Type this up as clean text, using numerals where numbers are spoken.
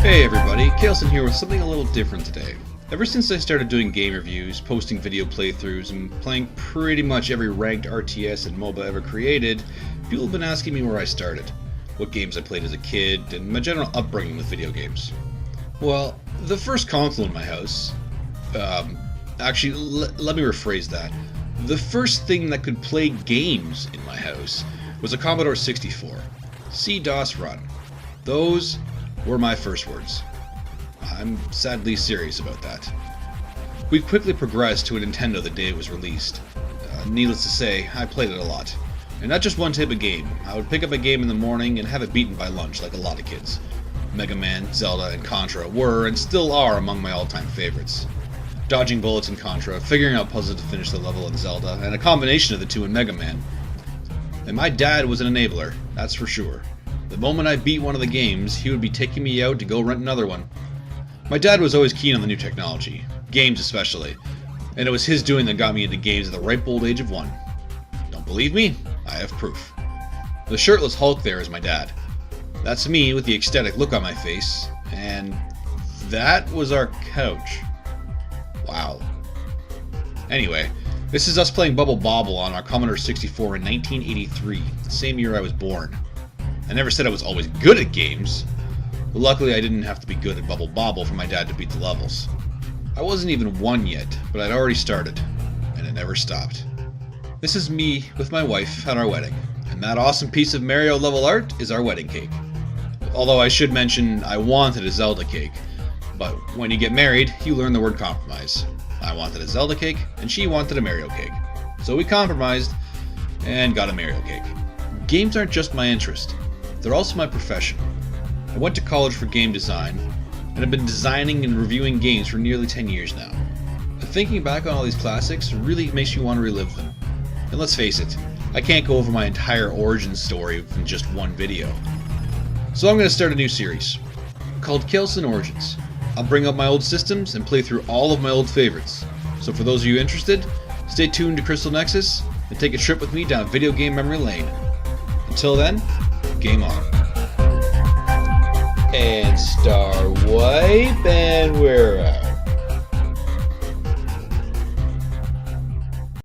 Hey everybody, Kailsen here with something a little different today. Ever since I started doing game reviews, posting video playthroughs, and playing pretty much every ranked RTS and MOBA ever created, people have been asking me where I started, what games I played as a kid, and my general upbringing with video games. Well, the first console in my house... actually, let me rephrase that. The first thing that could play games in my house was a Commodore 64. C-DOS run. Those were my first words. I'm sadly serious about that. We've quickly progressed to a Nintendo the day it was released. Needless to say, I played it a lot. And not just one type of game. I would pick up a game in the morning and have it beaten by lunch like a lot of kids. Mega Man, Zelda, and Contra were, and still are, among my all-time favorites. Dodging bullets in Contra, figuring out puzzles to finish the level in Zelda, and a combination of the two in Mega Man. And my dad was an enabler, that's for sure. The moment I beat one of the games, he would be taking me out to go rent another one. My dad was always keen on the new technology, games especially, and it was his doing that got me into games at the ripe old age of 1. Don't believe me? I have proof. The shirtless Hulk there is my dad. That's me with the ecstatic look on my face, and that was our couch. Wow. Anyway, this is us playing Bubble Bobble on our Commodore 64 in 1983, the same year I was born. I never said I was always good at games, but luckily I didn't have to be good at Bubble Bobble for my dad to beat the levels. I wasn't even 1 yet, but I'd already started, and it never stopped. This is me with my wife at our wedding, and that awesome piece of Mario level art is our wedding cake. Although I should mention I wanted a Zelda cake, but when you get married, you learn the word compromise. I wanted a Zelda cake, and she wanted a Mario cake. So we compromised, and got a Mario cake. Games aren't just my interest, they're also my profession. I went to college for game design, and have been designing and reviewing games for nearly 10 years now. But thinking back on all these classics really makes you want to relive them. And let's face it, I can't go over my entire origin story in just one video. So I'm going to start a new series, called Kailsen Origins. I'll bring up my old systems and play through all of my old favorites. So for those of you interested, stay tuned to Crystal Nexus and take a trip with me down video game memory lane. Until then, game on. And star wipe, and we're out.